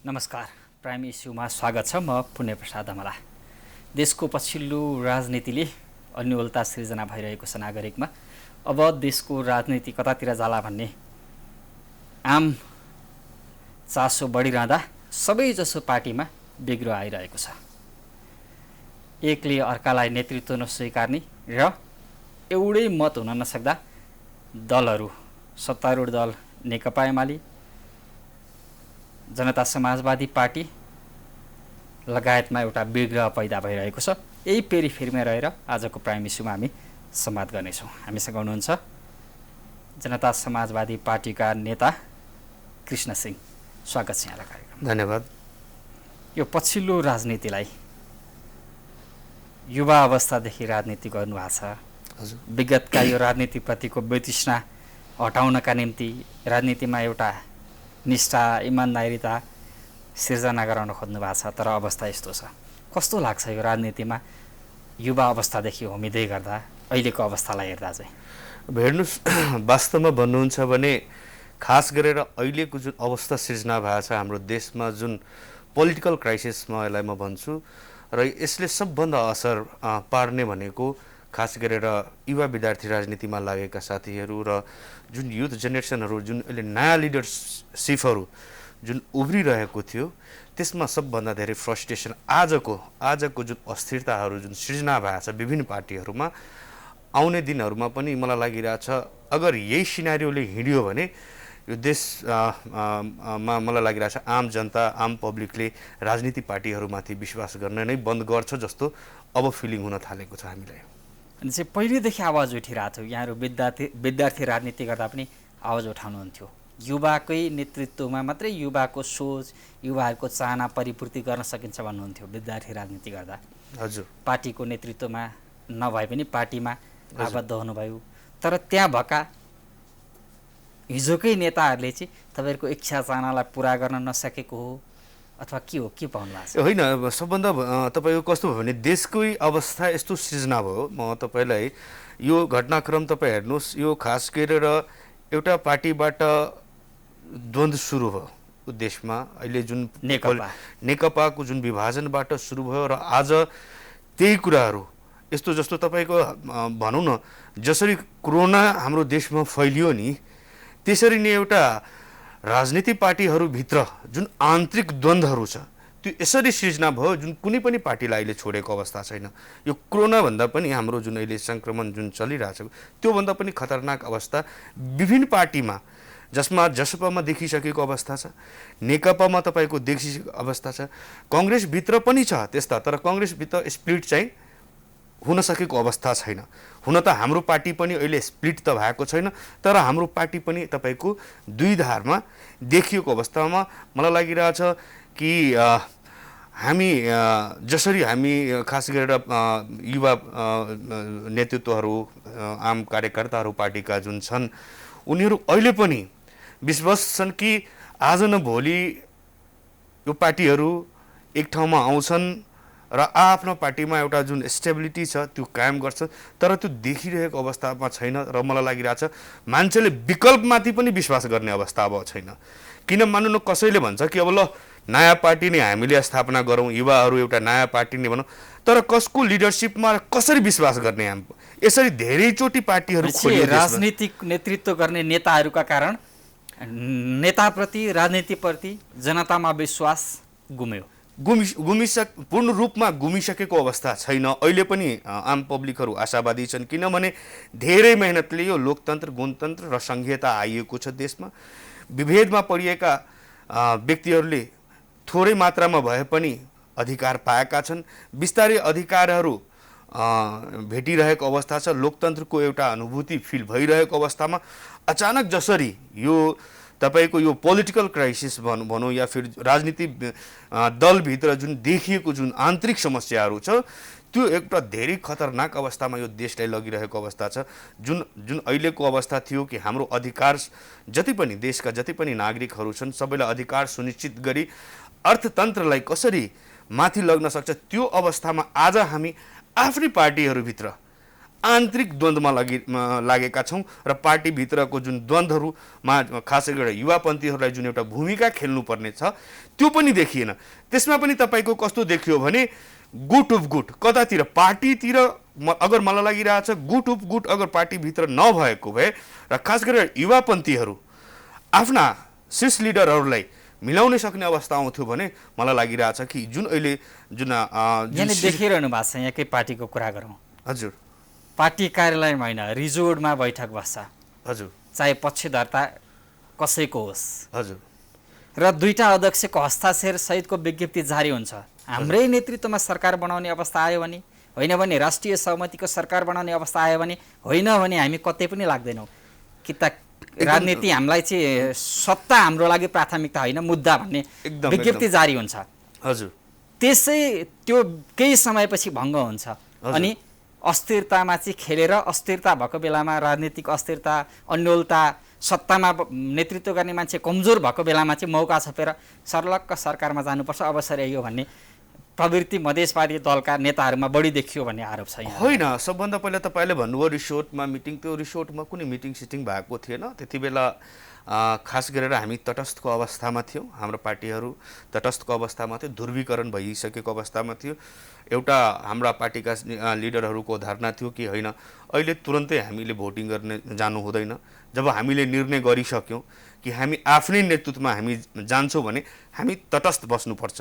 नमस्कार, प्राइम इस्युमा स्वागत छ। म पुण्य प्रसाद हमला। देशको पछिल्लो राजनीतिले अन्योलता सिर्जना भइरहेको छ नागरिकमा। अब देशको राजनीति कतातिर जाला भन्ने आम चासो बढिरहँदा सबैजसो पार्टीमा बिग्रो आइरहेको छ। एकले अर्कालाई नेतृत्व नस्वीकार्ने र एउटै मत हुन नसक्दा दलहरू, सत्तारूढ दल नेकपा एमाले, जनता समाजवादी पार्टी लगायतमा एउटा विग्रह पैदा भइरहेको छ। यही पेरिफेरीमा रहेर आजको प्राइम इस्युमा हामी संवाद गर्नेछौँ। हामीसँग हुनुहुन्छ जनता समाजवादी पार्टीका नेता कृष्ण सिंह। स्वागत छ यहाँलाई कार्यक्रम। धन्यवाद। यो पछिल्लो राजनीतिलाई युवा अवस्थादेखि राजनीति गर्नुभएको छ। हजुर, विगतका यो राजनीतिप्रतिको वितृष्णा हटाउनका निम्ति राजनीतिमा एउटा निष्ठा, इमान्दारिता सिर्जना गराउन खोज्नु भएको छ, तर अवस्था यस्तो छ। कस्तो लाग्छ यो राजनीतिमा युवा अवस्थादेखि होमिँदै गर्दा अहिलेको अवस्थालाई हेर्दा चाहिँ? हेर्नुहोस्, वास्तवमा भन्नुहुन्छ भने खास गरेर अहिलेको जुन अवस्था सिर्जना भएको छ हाम्रो देशमा, जुन पोलिटिकल क्राइसिसमा यसलाई म भन्छु, र यसले सबभन्दा असर पार्ने भनेको खास गरेर युवा विद्यार्थी राजनीतिमा लागेका साथीहरू र जुन युथ जेनेरेसनहरू, जुन अहिले नयाँ लिडरसिपहरू जुन उभरिरहेको थियो, त्यसमा सबभन्दा धेरै फ्रस्ट्रेसन आजको जुन अस्थिरताहरू जुन सृजना भएको छ विभिन्न पार्टीहरूमा, आउने दिनहरूमा पनि मलाई लागिरहेछ अगर यही सिनारियोले हिँड्यो भने यो देशमा मलाई लागिरहेछ आम जनता, आम पब्लिकले राजनीति पार्टीहरूमाथि विश्वास गर्न नै बन्द गर्छ जस्तो अब फिलिङ हुन थालेको छ हामीलाई। अनि चाहिँ पहिलेदेखि आवाज उठिरहेको थियो, यहाँहरू विद्यार्थी राजनीति गर्दा पनि आवाज उठाउनुहुन्थ्यो। युवाकै नेतृत्वमा मात्रै युवाको सोच, युवाहरूको चाहना परिपूर्ति गर्न सकिन्छ भन्नुहुन्थ्यो विद्यार्थी राजनीति गर्दा। हजुर, पार्टीको नेतृत्वमा नभए पनि पार्टीमा आबद्ध हुनुभयो, तर त्यहाँ भएका हिजोकै नेताहरूले चाहिँ तपाईँहरूको इच्छा चाहनालाई पुरा गर्न नसकेको हो अथवा के हो, के पाउनु भएको छ? होइन, सबभन्दा तपाईँको कस्तो भयो भने देशकै अवस्था यस्तो सृजना भयो। म तपाईँलाई यो घटनाक्रम तपाईँ हेर्नुहोस्, यो खास गरेर एउटा पार्टीबाट द्वन्द्व सुरु भयो देशमा। अहिले जुन नेकपाको जुन विभाजनबाट सुरु भयो र आज त्यही कुराहरू यस्तो जस्तो तपाईँको भनौँ न, जसरी कोरोना हाम्रो देशमा फैलियो नि, त्यसरी नै एउटा राजनीति पार्टीहरूभित्र जुन आन्तरिक द्वन्द्वहरू छ त्यो यसरी सृजना भयो जुन कुनै पनि पार्टीलाई अहिले छोडेको अवस्था छैन। यो कोरोनाभन्दा पनि हाम्रो जुन अहिले सङ्क्रमण जुन चलिरहेछ त्योभन्दा पनि खतरनाक अवस्था विभिन्न पार्टीमा, जसमा जसपामा देखिसकेको अवस्था छ, नेकपामा तपाईँको देखिसकेको अवस्था छ, कङ्ग्रेसभित्र पनि छ त्यस्ता, तर कङ्ग्रेसभित्र स्प्लिट चाहिँ हुन सकेको अवस्था छैन। हुन त हाम्रो पार्टी पनि अहिले स्प्लिट त भएको छैन, तर हाम्रो पार्टी पनि तपाईँको दुई धारमा देखिएको अवस्थामा मलाई लागिरहेछ कि हामी जसरी हामी खास गरेर युवा नेतृत्वहरू, आम कार्यकर्ताहरू पार्टीका जुन छन्, उनीहरू अहिले पनि विश्वास छन् कि आज न भोलि यो पार्टीहरू एक ठाउँमा आउँछन् र आफ्नो पार्टीमा एउटा जुन स्टेबिलिटी छ त्यो कायम गर्छ, तर त्यो देखिरहेको अवस्थामा छैन। र मलाई लागिरहेछ मान्छेले विकल्पमाथि पनि विश्वास गर्ने अवस्था अब छैन। किन मान्नु न, कसैले भन्छ कि अब ल नयाँ पार्टी नै हामीले स्थापना गरौँ, युवाहरू एउटा नयाँ पार्टी नै भनौँ, तर कसको लिडरसिपमा कसरी विश्वास गर्ने? हामी यसरी धेरैचोटि पार्टीहरू खोलिए। राजनीतिक नेतृत्व गर्ने नेताहरूका कारण नेताप्रति, राजनीतिप्रति जनतामा विश्वास पूर्ण रूपमा गुमिसकेको अवस्था छैन। अहिले पनि आम पब्लिकहरू आशावादी छन्, किनभने धेरै मेहनतले यो लोकतन्त्र, गणतन्त्र र सङ्घीयता आइएको छ देशमा। विभेदमा परिएका व्यक्तिहरूले थोरै मात्रामा भए पनि अधिकार पाएका छन्। बिस्तारै अधिकारहरू भेटिरहेको अवस्था छ। लोकतन्त्रको एउटा अनुभूति फिल भइरहेको अवस्थामा अचानक जसरी यो तपाईँको यो पोलिटिकल क्राइसिस भनौँ या फिर राजनीति दलभित्र जुन देखिएको जुन आन्तरिक समस्याहरू छ, त्यो एउटा धेरै खतरनाक अवस्थामा यो देशलाई लगिरहेको अवस्था छ। जुन अहिलेको अवस्था थियो कि हाम्रो अधिकार जति पनि देशका जति पनि नागरिकहरू छन् सबैलाई अधिकार सुनिश्चित गरी अर्थतन्त्रलाई कसरी माथि लग्न सक्छ, त्यो अवस्थामा आज हामी आफ्नै पार्टीहरूभित्र आन्तरिक द्वन्द्वमा लागेका छौँ र पार्टीभित्रको जुन द्वन्द्वहरूमा खासै गरेर युवापन्थीहरूलाई जुन एउटा भूमिका खेल्नुपर्ने छ त्यो पनि देखिएन। त्यसमा पनि तपाईँको कस्तो देखियो भने गुट अफ गुट कतातिर पार्टीतिर अगर मलाई लागिरहेछ गुट अफ गुट अगर पार्टीभित्र नभएको भए र खास गरेर युवापन्थीहरू आफ्ना शीर्ष लिडरहरूलाई मिलाउन सक्ने अवस्था आउँथ्यो भने मलाई लागिरहेछ कि जुन अहिले जुन देखिरहनु भएको छ यहाँकै पार्टीको कुरा गरौँ। हजुर, पार्टी कार्यालयमा होइन रिजोर्टमा बैठक बस्छ। हजुर, चाहे पक्षधर्ता कसैको होस्। हजुर, र दुईटा अध्यक्षको हस्ताक्षर सहितको विज्ञप्ति जारी हुन्छ। हाम्रै नेतृत्वमा सरकार बनाउने अवस्था आयो भने, होइन भने राष्ट्रिय सहमतिको सरकार बनाउने अवस्था आयो भने, होइन भने हामी कतै पनि लाग्दैनौँ। कि त राजनीति हामीलाई चाहिँ सत्ता हाम्रो लागि प्राथमिकता होइन मुद्दा भन्ने विज्ञप्ति जारी हुन्छ। हजुर, त्यसै त्यो केही समयपछि भङ्ग हुन्छ अनि अस्थिरतामा चाहिँ खेलेर अस्थिरता भएको बेलामा राजनीतिक अस्थिरता अन्योलता सत्तामा नेतृत्व गर्ने मान्छे कमजोर भएको बेलामा चाहिँ मौका छपेर सर्लक्क सरकारमा जानुपर्छ अवसर यही हो भन्ने प्रवृत्ति मधेसवादी दलका नेताहरूमा बढी देखियो भन्ने आरोप छ। होइन, सबभन्दा पहिला तपाईँले भन्नुभयो रिसोर्टमा मिटिङ, त्यो रिसोर्टमा कुनै मिटिङ सिटिङ भएको थिएन। त्यति बेला खास गरेर हामी तटस्थको अवस्थामा थियौँ, हाम्रो पार्टीहरू तटस्थको अवस्थामा थियो, ध्रुवीकरण भइसकेको अवस्थामा थियो। एउटा हाम्रा पार्टीका लिडरहरूको धारणा थियो कि होइन अहिले तुरन्तै हामीले भोटिङ गर्ने जानु हुँदैन, जब हामीले निर्णय गरिसक्यौँ कि हामी आफ्नै नेतृत्वमा हामी जान्छौँ भने हामी तटस्थ बस्नुपर्छ।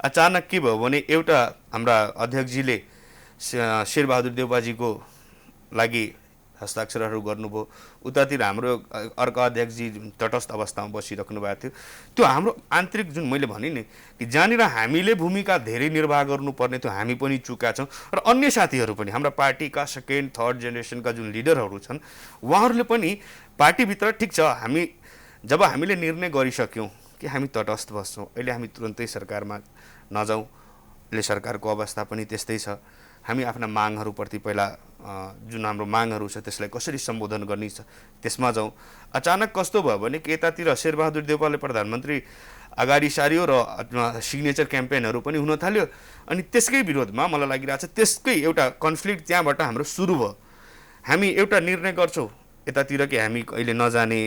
अचानक के भयो भने एउटा हाम्रा अध्यक्षजीले शेरबहादुर देउपाजीको लागि हस्ताक्षरहरू गर्नुभयो, उतातिर हाम्रो अर्को अध्यक्षजी तटस्थ अवस्थामा बसिराख्नु भएको थियो। त्यो हाम्रो आन्तरिक जुन मैले भने नि कि जहाँनिर हामीले भूमिका धेरै निर्वाह गर्नुपर्ने थियो हामी पनि चुका छौँ र अन्य साथीहरू पनि हाम्रा पार्टीका सेकेन्ड थर्ड जेनेरेसनका जुन लिडरहरू छन् उहाँहरूले पनि पार्टीभित्र ठिक छ जब हामीले निर्णय गरिसक्यौँ कि हामी तटस्थ बस्छौँ, अहिले हामी तुरन्तै सरकारमा नजाउँ, अहिले सरकारको अवस्था पनि त्यस्तै छ, हामी आफ्ना मागहरूप्रति पहिला जुन हाम्रो मागहरू छ त्यसलाई कसरी सम्बोधन गर्ने छ त्यसमा जाउँ। अचानक कस्तो भयो भने कि यतातिर शेरबहादुर देउपाले प्रधानमन्त्री अगाडि सारियो र सिग्नेचर क्याम्पेनहरू पनि हुन थाल्यो अनि त्यसकै विरोधमा मलाई लागिरहेछ त्यसकै एउटा कन्फ्लिक्ट त्यहाँबाट हाम्रो सुरु भयो। हामी एउटा निर्णय गर्छौँ यतातिर कि हामी अहिले नजाने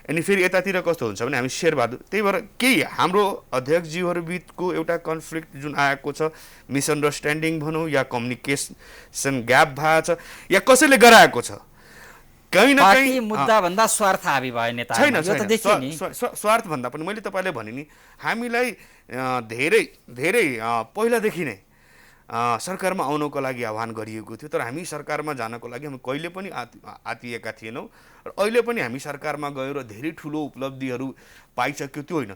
अनि फेरि यतातिर कस्तो हुन्छ भने हामी शेरबहादुर, त्यही भएर केही हाम्रो अध्यक्षज्यूहरू बिचको एउटा कन्फ्लिक्ट जुन आएको छ मिसअन्डरस्ट्यान्डिङ भनौँ या कम्युनिकेसन ग्याप भएको छ या कसैले गराएको छ कहीँ न कहीँ मुद्दा भन्दा स्वार्थ हाबी भयो नेता छैन। स्वार्थ भन्दा पनि मैले तपाईँले भने नि हामीलाई धेरै धेरै पहिलादेखि नै सरकारमा आउनको लागि आह्वान गरिएको थियो, तर हामी सरकारमा जानको लागि हामी कहिले पनि आतिएका थिएनौँ र अहिले पनि हामी सरकारमा गयो र धेरै ठुलो उपलब्धिहरू पाइसक्यो। त्यो होइन,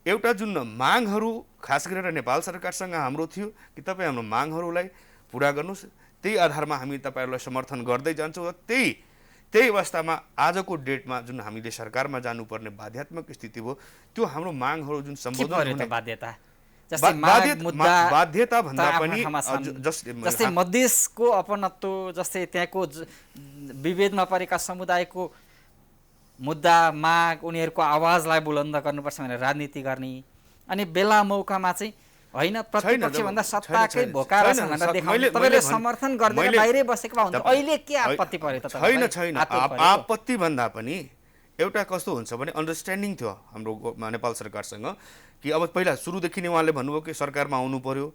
एउटा जुन मागहरू खास गरेर नेपाल सरकारसँग हाम्रो थियो कि तपाईँ हाम्रो मागहरूलाई पुरा गर्नुहोस्, त्यही आधारमा हामी तपाईँहरूलाई समर्थन गर्दै जान्छौँ र त्यही अवस्थामा आजको डेटमा जुन हामीले सरकारमा जानुपर्ने बाध्यात्मक स्थिति भयो त्यो हाम्रो मागहरू जुन सम्बोधन बाध्यता बाध्यता भन्दा पनि जस्तै मधेसको अपनत्व, जस्तै त्यहाँको विभेदमा परेका समुदायको मुद्दा माग उनीहरूको आवाजलाई बुलन्द गर्नुपर्छ भनेर राजनीति गर्ने अनि बेला मौकामा चाहिँ होइन प्रतिपक्ष भन्दा सत्ताकै भोकाएर भनेर देखाउने तपाईँले समर्थन गर्दै बाहिरै बसेको हुन्छ। अहिले के आपत्ति पर्यो त? छैन आपत्ति भन्दा पनि एउटा कस्तो हुन्छ भने अन्डरस्ट्यान्डिङ थियो हाम्रो नेपाल सरकारसँग कि अब पहिला सुरुदेखि नै उहाँले भन्नुभयो कि सरकारमा आउनु पर्यो,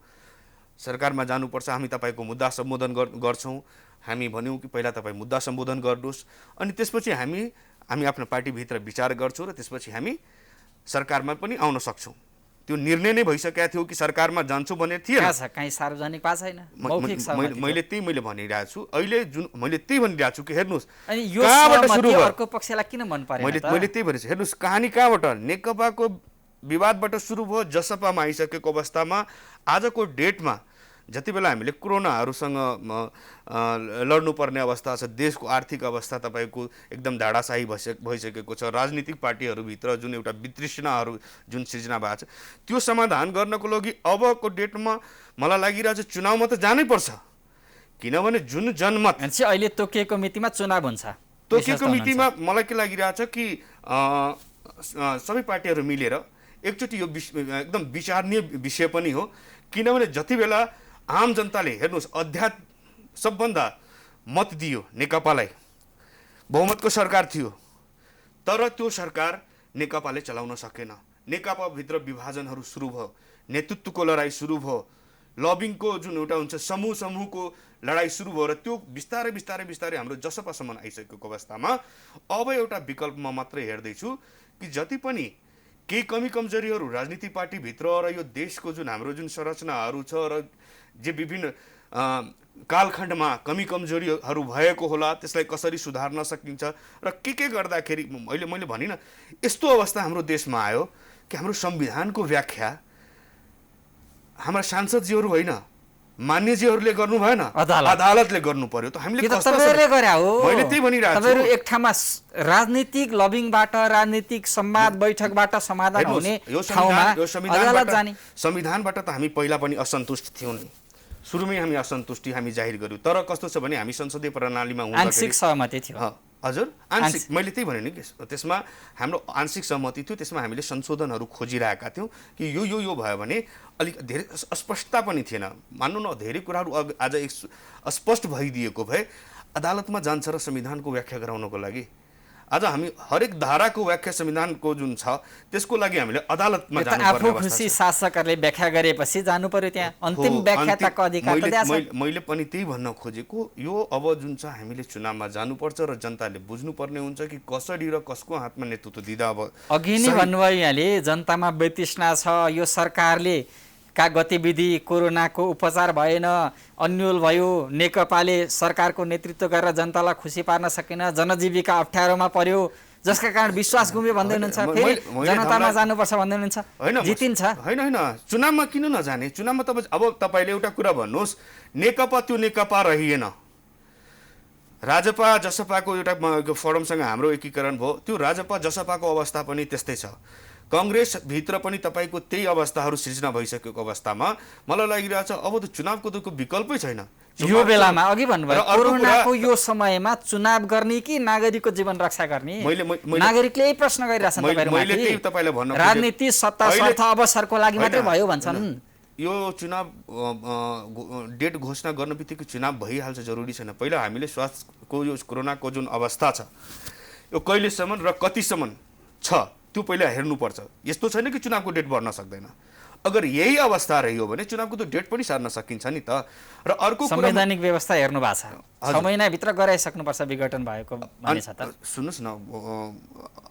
सरकारमा जानुपर्छ, हामी तपाईँको मुद्दा सम्बोधन गर्छौँ। हामी भन्यौँ कि पहिला तपाईँ मुद्दा सम्बोधन गर्नुहोस् अनि त्यसपछि हामी आफ्नो पार्टीभित्र विचार गर्छौँ र त्यसपछि हामी सरकारमा पनि आउन सक्छौँ। त्यो निर्णय नै भइसकेको थियो कि सरकारमा जान्छौँ भने थिएन, कहीँ सार्वजनिक पास छैन। मैले भनिरहेको छु अहिले जुन मैले त्यही भनिरहेको छु कि हेर्नुहोस् कहाँबाट सुरु भयो, अर्को पक्षलाई किन मन परेन? मैले त्यही भनेको छु, हेर्नुहोस् कहानी कहाँबाट नेकपाको विवादबाट सुरु भयो, जसपामा आइसकेको अवस्थामा आजको डेटमा जति बेला हामीले कोरोनाहरूसँग लड्नुपर्ने अवस्था छ, देशको आर्थिक अवस्था तपाईँको एकदम धाडाशाही भइसकेको छ, राजनीतिक पार्टीहरूभित्र जुन एउटा वितृष्णाहरू जुन सिर्जना भएको छ त्यो समाधान गर्नको लागि अबको डेटमा मलाई लागिरहेछ चुनावमा त जानै पर्छ, किनभने जुन जनमत अहिले तोकिएको मितिमा चुनाव हुन्छ। तोकिएको मितिमा मलाई के लागिरहेछ कि सबै पार्टीहरू मिलेर एकचोटि यो एकदम विचारणीय विषय पनि हो, किनभने जति बेला आम जनताले हेर्नुहोस् सबभन्दा मत दियो नेकपालाई, बहुमतको सरकार थियो, तर त्यो सरकार नेकपाले चलाउन सकेन। नेकपाभित्र विभाजनहरू सुरु भयो, नेतृत्वको लडाइँ सुरु भयो, लबिङको जुन एउटा हुन्छ समूहको लडाइँ सुरु भयो र त्यो बिस्तारै बिस्तारै बिस्तारै हाम्रो जसपासम्म आइसकेको अवस्थामा अब एउटा विकल्प म मात्रै हेर्दैछु कि जति पनि केही कमी कमजोरीहरू राजनीति पार्टीभित्र र यो देशको जुन हाम्रो जुन संरचनाहरू छ र जे विभिन्न कालखण्डमा कमी कमजोरीहरू भएको होला त्यसलाई कसरी सुधार्न सकिन्छ र के गर्दाखेरि मैले भनिनँ यस्तो अवस्था हाम्रो देशमा आयो कि हाम्रो संविधानको व्याख्या हाम्रा सांसदजीहरू होइन मान्यजीहरूले गर्नु भएन, अदालतले गर्नु पर्यो। त हामीले तपाईहरुले गरे हो, मैले त्यही भनिरहेको छु। तपाईहरु एक ठाउँमा राजनीतिक लबिङबाट राजनीतिक संवाद बैठकबाट समाधान हुने ठाउँमा अदालत जाने। संविधानबाट त हामी पहिला पनि असन्तुष्ट थियौं नि, सुरुमै हामी असन्तुष्टि हामी जाहेर गर्यौं। तर कस्तो छ भने हामी संसदीय प्रणालीमा हुँदाखेरि आंशिक सहमति थियो। हजुर आंशिक, मैले त्यही भने नि कि त्यसमा हाम्रो आंशिक सहमति थियो। त्यसमा हामीले संशोधनहरू खोजिरहेका थियौं कि यो भयो भने अलिक धेरै अस्पष्टता पनि थिएन। मान्नु न धेरै कुराहरू आज स्पष्ट भइदिएको भए अदालतमा जान्छ र संविधानको व्याख्या गराउनको लागि। आज हामी हरेक धाराको व्याख्या संविधानको जुन छ त्यसको लागि हामीले अदालतमा जानुपर्ने आफू खुसी शासकहरूले व्याख्या गरेपछि जानु पर्यो, त्यहाँ अन्तिम व्याख्याताको अधिकार त त्यहाँ छ। मैले पनि त्यही भन्न खोजेको यो अब जुन छ हामीले चुनावमा जानुपर्छ र जनताले बुझ्नुपर्ने हुन्छ कि कसरी र कसको हातमा नेतृत्व दिँदा अब अघि नै भन्नुभयो यहाँले जनतामा वितृष्णा छ, यो सरकारले का गतिविधि कोरोनाको उपचार भएन, अन्यल भयो, नेकपाले सरकारको नेतृत्व गरेर जनतालाई खुसी पार्न सकेन, जनजीविका अप्ठ्यारोमा पर्यो, जसका कारण विश्वास गुम्यो भन्दै हुनुहुन्छ। फेरि जनतामा जानुपर्छ भन्दै हुनुहुन्छ, जितिन्छ। होइन चुनावमा किन नजाने? चुनावमा अब तपाईले एउटा कुरा भन्नुहोस्, नेकपा त्यो नेकपा रहिएन, राजपा जसपाको एउटा फोरमसँग हाम्रो एकीकरण भयो, त्यो राजपा जसपाको अवस्था पनि त्यस्तै छ। कांग्रेस भित्र पनि तपाईको त्यही अवस्थाहरू सृजना भइसकेको अवस्थामा मलाई लागिरहेछ अब त चुनावको त विकल्पै छैन। यो बेलामा अघि भन्नुभयो कोरोनाको यो समयमा चुनाव गर्ने कि नागरिकको जीवन रक्षा गर्ने? नागरिकले यही प्रश्न गरिरहेछन् तपाईहरुमाथि। राजनीति सत्ता स्वार्थ अवसरको लागि मात्रै भयो भन्छन्। यो चुनाव डेट घोषणा गर्न बित्तिकै चुनाव भइहाल्छ जरुरी छैन। पहिला हामीले स्वास्थ्यको यो कोरोनाको जुन अवस्था छ यो कहिलेसम्म र कतिसम्म छ त्यो पहिला हेर्नुपर्छ। यस्तो छैन कि चुनावको डेट बढ्न सक्दैन। अगर यही अवस्था रह्यो भने चुनावको त डेट पनि सार्न सकिन्छ नि त। र अर्को संवैधानिक व्यवस्था हेर्नु भएको छ, 6 महिनाभित्र गराइसक्नुपर्छ विघटन भएको भन्ने छ त। सुन्नुस् न,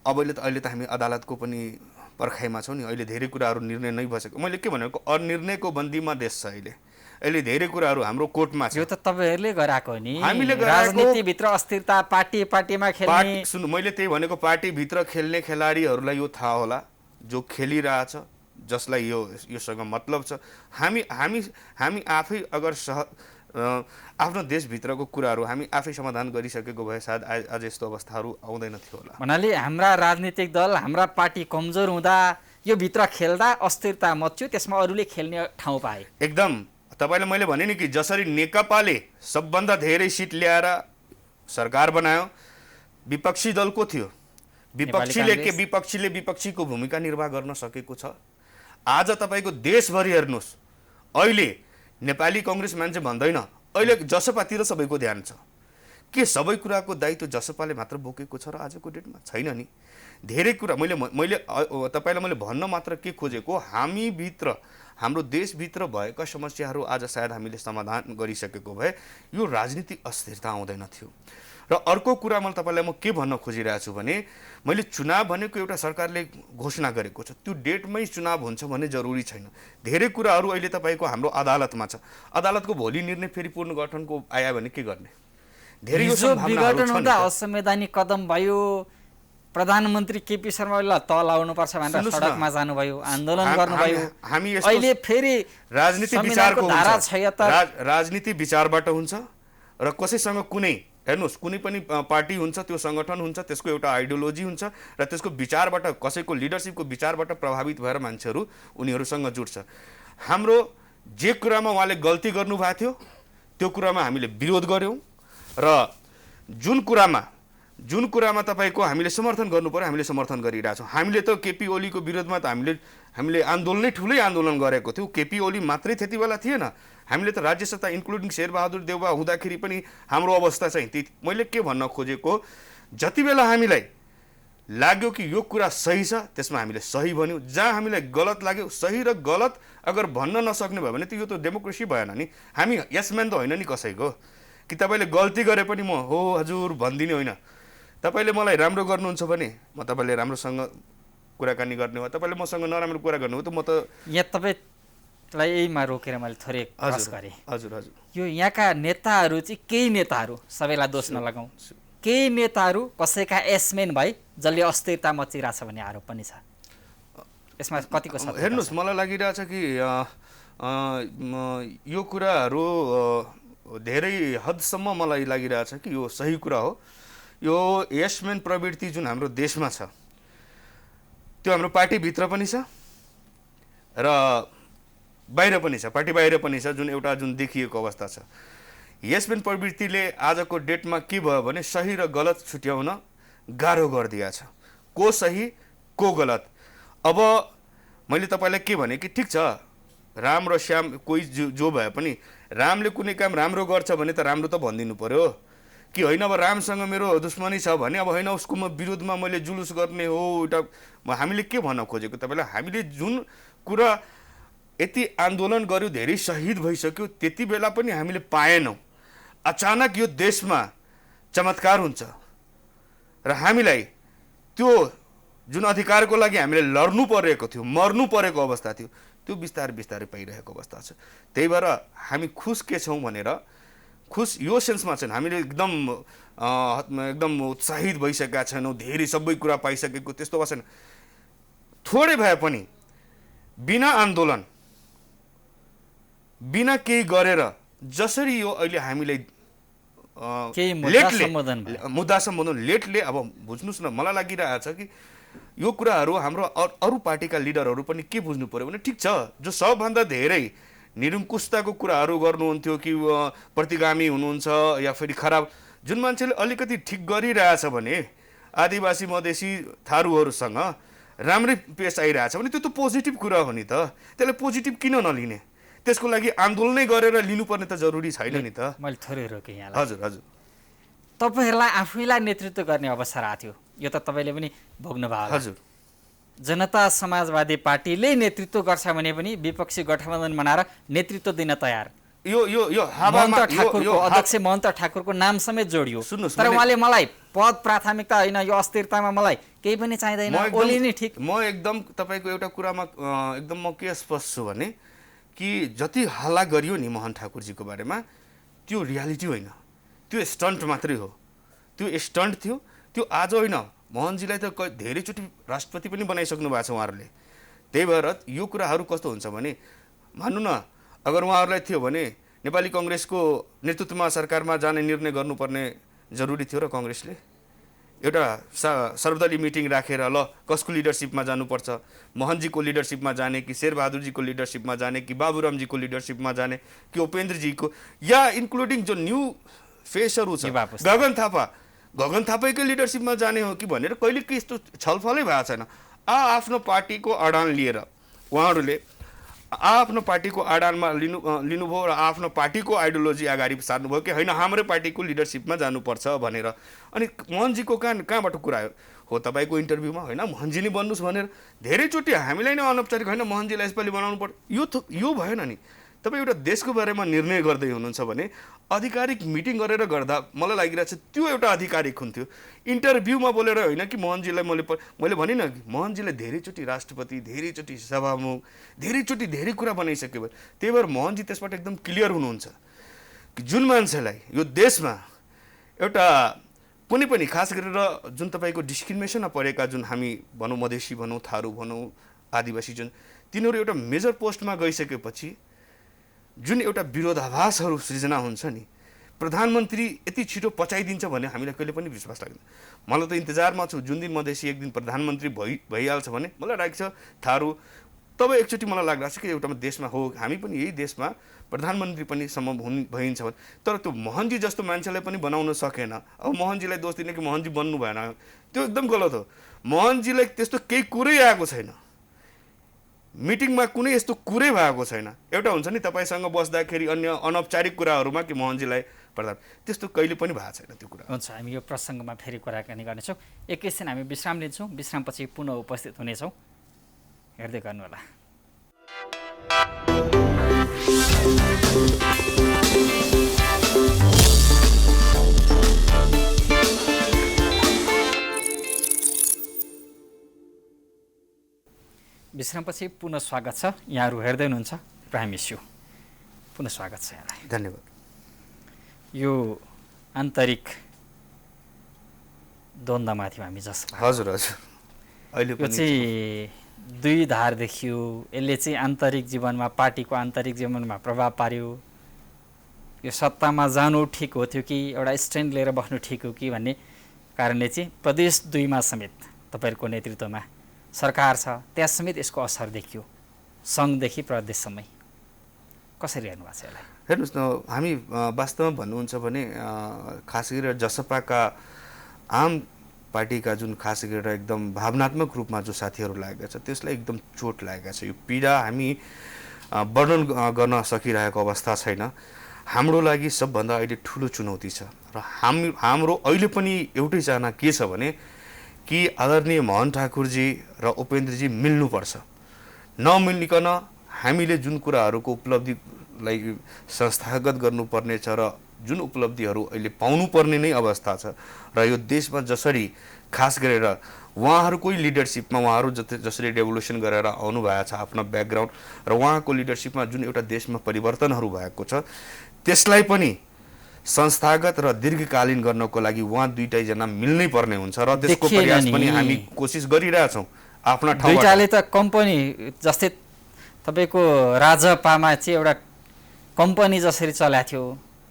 अहिले त हामी अदालतको पनि पर्खाइमा छौँ नि। अहिले धेरै कुराहरू निर्णय नै भइसक्यो। मैले के भनेको अनिर्णयको बन्दीमा देश छ अहिले धेरै कुराहरू हाम्रो कोर्टमा छ। यो त तपाईहरुले गराएको नि, राजनीतिभित्र अस्थिरता, पार्टीमा खेल्ने। सुन्नु, मैले त्यही भनेको पार्टीभित्र खेल्ने खेलाडीहरूलाई यो थाहा होला जो खेलिरहेछ, जसलाई योसँग मतलब छ। हामी आफै अगर आफ्नो देशभित्रको कुराहरू हामी आफै समाधान गरिसकेको भए सायद आज यस्तो अवस्थाहरू आउँदैन थियो होला। भन्नाले हाम्रा राजनीतिक दल, हाम्रा पार्टी कमजोर हुँदा यो भित्र खेल्दा अस्थिरता मच्यो, त्यसमा अरूले खेल्ने ठाउँ पाए। एकदम तपाईले मैले भने नि कि जसरी नेकपाले सबभन्दा धेरै सिट ल्याएर सरकार बनायो, विपक्षी दल को थियो? विपक्षीले विपक्षीको भूमिका निर्वाह गर्न सकेको छ। आज तपाईको देशभरि हेर्नुस्, अहिले नेपाली कांग्रेस मान्छे भन्दैन, अहिले जसपातिर सबैको ध्यान छ। के सबै कुराको दायित्व जसपाले मात्र बोकेको छ र आजको डेटमा? छैन नि। धेरै कुरा मैले तपाईलाई मैले भन्न मात्र के खोजेको, हामी भित्र हाम्रो देशभित्र भएका समस्याहरू आज सायद हामीले समाधान गरिसकेको भए यो राजनीतिक अस्थिरता आउँदैन थियो। र अर्को कुरा मैले तपाईलाई म के भन्न खोजिरहेको छु भने मैले चुनाव भनेको एउटा सरकारले घोषणा गरेको छ, त्यो डेटमै चुनाव हुन्छ भन्ने जरुरी छैन। धेरै कुराहरू अहिले तपाईको हाम्रो अदालतमा छ। अदालतको भोलि निर्णय फेरि पुनर्गठनको आयो भने के गर्ने? धेरै यो सम्भावनाहरू छन्। असंवैधानिक कदम भयो, प्रधानमन्त्री केपी शर्माले तल आउनुपर्छ भनेर सडकमा जानुभयो, आन्दोलन गर्नुभयो। अहिले फेरि राजनीति विचारको धारा 76 राजनीति विचारबाट हुन्छ र कसैसँग कुनै हेर्नुस् कुनै पनि पार्टी हुन्छ, त्यो संगठन हुन्छ, त्यसको एउटा आइडियोलोजी हुन्छ र त्यसको विचारबाट कसैको लिडरशिपको विचारबाट प्रभावित भएर मान्छेहरू उनीहरूसँग जुट्छ। हाम्रो जे कुरामा उहाँले गल्ती गर्नुभएको थियो त्यो कुरामा हामीले विरोध गर्यौं र जुन कुरामा जुन कुरामा तपाईँको हामीले समर्थन गर्नु पर्यो हामीले समर्थन गरिरहेछौँ। हामीले त केपी ओलीको विरोधमा त हामीले आन्दोलनै ठुलै आन्दोलन गरेको थियौँ। केपी ओली मात्रै त्यति बेला थिएन, हामीले त राज्य सत्ता इन्क्लुडिङ शेरबहादुर देउवा हुँदाखेरि पनि हाम्रो अवस्था चाहिँ त्यही। मैले के भन्न खोजेको, जति बेला हामीलाई लाग्यो कि यो कुरा सही छ त्यसमा हामीले सही भन्यौँ, जहाँ हामीलाई गलत लाग्यो सही र गलत अगर भन्न नसक्ने भयो भने त यो त डेमोक्रेसी भएन नि। हामी यसम्यान त होइन नि कसैको, कि तपाईँले गल्ती गरे पनि म हो हजुर भनिदिने होइन। तपाईँले मलाई राम्रो गर्नुहुन्छ भने म तपाईँले राम्रोसँग कुराकानी गर्ने हो, तपाईँले मसँग नराम्रो कुरा गर्नु हो त म त यहाँ तपाईँलाई यहीमा रोकेर मैले थोरै क्रस गरेँ। हजुर हजुर यो यहाँका नेताहरू चाहिँ केही नेताहरू, सबैलाई दोष नलगाउँ, केही नेताहरू कसैका एसमेन भई जसले अस्थिरता मचिरहेछ भन्ने आरोप पनि छ। यसमा कतिको सत्य? हेर्नुहोस्, मलाई लागिरहेछ कि यो कुराहरू धेरै हदसम्म मलाई लागिरहेछ कि यो सही कुरा हो। यो यसमेन प्रवृत्ति जुन हाम्रो देशमा छ त्यो हाम्रो पार्टीभित्र पनि छ र बाहिर पनि छ, पार्टी बाहिर पनि छ, जुन देखिएको अवस्था छ। यसमेन प्रवृत्तिले आजको डेटमा के भयो भने सही र गलत छुट्याउन गाह्रो गरिदिएको छ, को सही को गलत। अब मैले तपाईँलाई के भने कि ठिक छ, राम र श्याम कोही जो भए पनि रामले कुनै काम राम्रो गर्छ भने त राम्रो त भनिदिनु पर्यो कि होइन। अब रामसँग मेरो दुश्मनी छ भने अब होइन उसको विरोधमा मैले जुलुस गर्ने हो एउटा। हामीले के भन्न खोजेको तपाईँलाई, हामीले जुन कुरा यति आन्दोलन गर्यो, धेरै शहीद भइसक्यो, त्यति बेला पनि हामीले पाएनौँ। अचानक यो देशमा चमत्कार हुन्छ र हामीलाई त्यो जुन अधिकारको लागि हामीले लड्नु परेको थियो, मर्नु परेको अवस्था थियो, त्यो बिस्तारै बिस्तारै पाइरहेको अवस्था छ। त्यही भएर हामी खुस के छौँ भनेर, खुस यो सेन्समा छैन, हामीले एकदम उत्साहित भइसकेका छैनौँ, धेरै सबै कुरा पाइसकेको त्यस्तो भएको छैन। थोरै भए पनि बिना आन्दोलन बिना केही गरेर जसरी यो अहिले हामीले मुद्दा सम्बोधन लेटले, अब बुझ्नुहोस् न, मलाई लागिरहेछ कि यो कुराहरू हाम्रो अरू पार्टीका लिडरहरू पनि के बुझ्नु पर्यो भने ठिक छ, जो सबभन्दा धेरै निरङ्कुशताको कुराहरू गर्नुहुन्थ्यो कि प्रतिगामी हुनुहुन्छ या फेरि खराब, जुन मान्छेले अलिकति ठिक गरिरहेछ भने आदिवासी मधेसी थारूहरूसँग राम्रै पेस आइरहेछ भने त्यो त पोजिटिभ कुरा हो नि त। त्यसलाई पोजिटिभ किन नलिने? त्यसको लागि आन्दोलनै गरेर लिनुपर्ने त जरुरी छैन नि त। मैले थोरै रोकेँ यहाँलाई। हजुर हजुर, तपाईँहरूलाई आफैलाई नेतृत्व गर्ने अवसर आएको थियो, यो त तपाईँले पनि भोग्नुभयो। हजुर, जनता समाजवादी पार्टीले नेतृत्व गर्छ भने पनि विपक्षी गठबन्धन बनाएर नेतृत्व दिन तयार। अध्यक्ष महन्त ठाकुरको नाम समेत जोडियो। सुन्नुहोस्, तर उहाँले मलाई पद प्राथमिकता होइन, यो अस्थिरतामा मलाई केही पनि चाहिँदैन, ओली नै ठिक। म एकदम तपाईँको एउटा कुरामा एकदम म के स्पष्ट छु भने कि जति हल्ला गरियो नि मोहन ठाकुरजीको बारेमा, त्यो रियालिटी होइन, त्यो स्टन्ट मात्रै हो। त्यो स्टन्ट थियो, त्यो आज होइन। मोहनजीलाई त धेरैचोटि राष्ट्रपति पनि बनाइसक्नु भएको छ उहाँहरूले। त्यही भएर यो कुराहरू कस्तो हुन्छ भने, मान्नु न, अगर उहाँहरूलाई थियो भने नेपाली कङ्ग्रेसको नेतृत्वमा सरकारमा जाने निर्णय गर्नुपर्ने जरुरी थियो र कङ्ग्रेसले एउटा सर्वदलीय मिटिङ राखेर ल कसको लिडरसिपमा जानुपर्छ, मोहनजीको लिडरसिपमा जाने कि शेरबहादुरजीको लिडरसिपमा जाने कि बाबुरामजीको लिडरसिपमा जाने कि उपेन्द्रजीको, या इन्क्लुडिङ जो न्यू फेसहरू छ गगन थापैकै लिडरसिपमा जाने हो कि भनेर कहिले के यस्तो छलफलै भएको छैन। आफ्नो पार्टीको अडान लिएर उहाँहरूले आफ्नो पार्टीको आडानमा लिनुभयो र आफ्नो पार्टीको आइडियोलोजी अगाडि सार्नुभयो कि होइन हाम्रै पार्टीको लिडरसिपमा जानुपर्छ भनेर। अनि मोहनजीको कहाँबाट कुरा आयो? हो तपाईँको इन्टरभ्यूमा होइन मोहनजी नै बन्नुहोस् भनेर धेरैचोटि हामीलाई नै अनौपचारिक होइन मोहनजीलाई यसपालि बनाउनु पर्यो, यो भएन नि। तपाईँ एउटा देशको बारेमा निर्णय गर्दै हुनुहुन्छ भने आधिकारिक मिटिङ गरेर गर्दा मलाई लागिरहेछ त्यो एउटा आधिकारिक हुन्थ्यो। इन्टरभ्यूमा बोलेर होइन कि मोहनजीलाई मैले भनिनँ कि मोहनजीलाई धेरैचोटि राष्ट्रपति, धेरैचोटि सभामुख, धेरैचोटि धेरै कुरा बनाइसक्यो भने, त्यही भएर मोहनजी त्यसबाट एकदम क्लियर हुनुहुन्छ कि जुन मान्छेलाई यो देशमा एउटा कुनै पनि खास गरेर जुन तपाईँको डिस्क्रिमिनेसनमा परेका जुन हामी भनौँ मधेसी भनौँ थारू भनौँ आदिवासी जुन तिनीहरू एउटा मेजर पोस्टमा गइसकेपछि जुन एउटा विरोधाभासहरू सृजना हुन्छ नि, प्रधानमन्त्री यति छिटो पचाइदिन्छ भने हामीलाई कहिले पनि विश्वास लाग्दैन। मलाई त इन्तजारमा छु जुन दिन मधेसी एक दिन प्रधानमन्त्री भइहाल्छ भने मलाई लागेको छ तब एकचोटि मलाई लाग्दछ कि एउटा देशमा हो हामी पनि यही देशमा प्रधानमन्त्री पनि सम्म भइन्छ भने तर त्यो मोहनजी जस्तो मान्छेलाई पनि बनाउन सकेन। अब मोहनजीलाई दोष दिने कि मोहनजी बन्नु भएन, त्यो एकदम गलत हो। मोहनजीलाई त्यस्तो केही कुरै आएको छैन, मिटिङमा कुनै यस्तो कुरै भएको छैन। एउटा हुन्छ नि तपाईँसँग बस्दाखेरि अन्य अनौपचारिक कुराहरूमा कि मोहनजीलाई प्रधान, त्यस्तो कहिले पनि भएको छैन त्यो कुरा। हुन्छ, हामी यो प्रसङ्गमा फेरि कुराकानी गर्नेछौँ। एकैछिन हामी विश्राम लिन्छौँ, विश्रामपछि पुनः उपस्थित हुनेछौँ, हेर्दै गर्नुहोला। विश्रामपछि पुनः स्वागत छ। यहाँहरू हेर्दै हुनुहुन्छ प्राइम इस्यु, पुनः स्वागत छ यहाँलाई। धन्यवाद। यो आन्तरिक द्वन्द्वमाथि हामी जसमा हजुर हजुर अहिले यो चाहिँ दुई धार देखियो। यसले चाहिँ आन्तरिक जीवनमा, पार्टीको आन्तरिक जीवनमा प्रभाव पार्यो। यो सत्तामा जानु ठिक हो थियो कि एउटा स्ट्यान्ड लिएर बस्नु ठिक हो कि भन्ने कारणले चाहिँ प्रदेश 2 मा समेत तपाईँहरूको नेतृत्वमा सरकार छ, त्यहाँ समेत यसको असर देखियो, सङ्घदेखि प्रदेशसम्मै। कसरी हेर्नु भएको छ यसलाई? हेर्नुहोस् न, हामी वास्तवमा भन्नुहुन्छ भने खास गरेर जसपाका आम पार्टीका जुन खास गरेर एकदम भावनात्मक रूपमा जो साथीहरू लागेका छ त्यसलाई एकदम चोट लागेका छ। यो पीडा हामी वर्णन गर्न सकिरहेको अवस्था छैन। हाम्रो लागि सबभन्दा अहिले ठुलो चुनौती छ र हाम्रो अहिले पनि एउटै चाहना के छ भने कि आदरणीय मोहन ठाकुरजी र उपेन्द्रजी मिल्नुपर्छ। नमिलिकन हामीले जुन कुराहरूको उपलब्धिलाई संस्थागत गर्नुपर्ने छ र जुन उपलब्धिहरू अहिले पाउनुपर्ने नै अवस्था छ र यो देशमा जसरी खास गरेर उहाँहरूकै लिडरसिपमा उहाँहरू जसरी रेभोल्युसन गरेर आउनु भएको छ आफ्नो ब्याकग्राउन्ड र उहाँको लिडरसिपमा जुन एउटा देशमा परिवर्तनहरू भएको छ त्यसलाई पनि संस्थागत र दीर्घकालीन गर्नको लागि उहाँ दुईटैजना मिल्नै पर्ने हुन्छ र त्यसको प्रयास पनि हामी कोसिस गरिरहेछौँ आफ्ना ठाउँमा। दुईटाले त कम्पनी जस्तै तपाईँको राजपामा चाहिँ एउटा कम्पनी जसरी चलाएको थियो,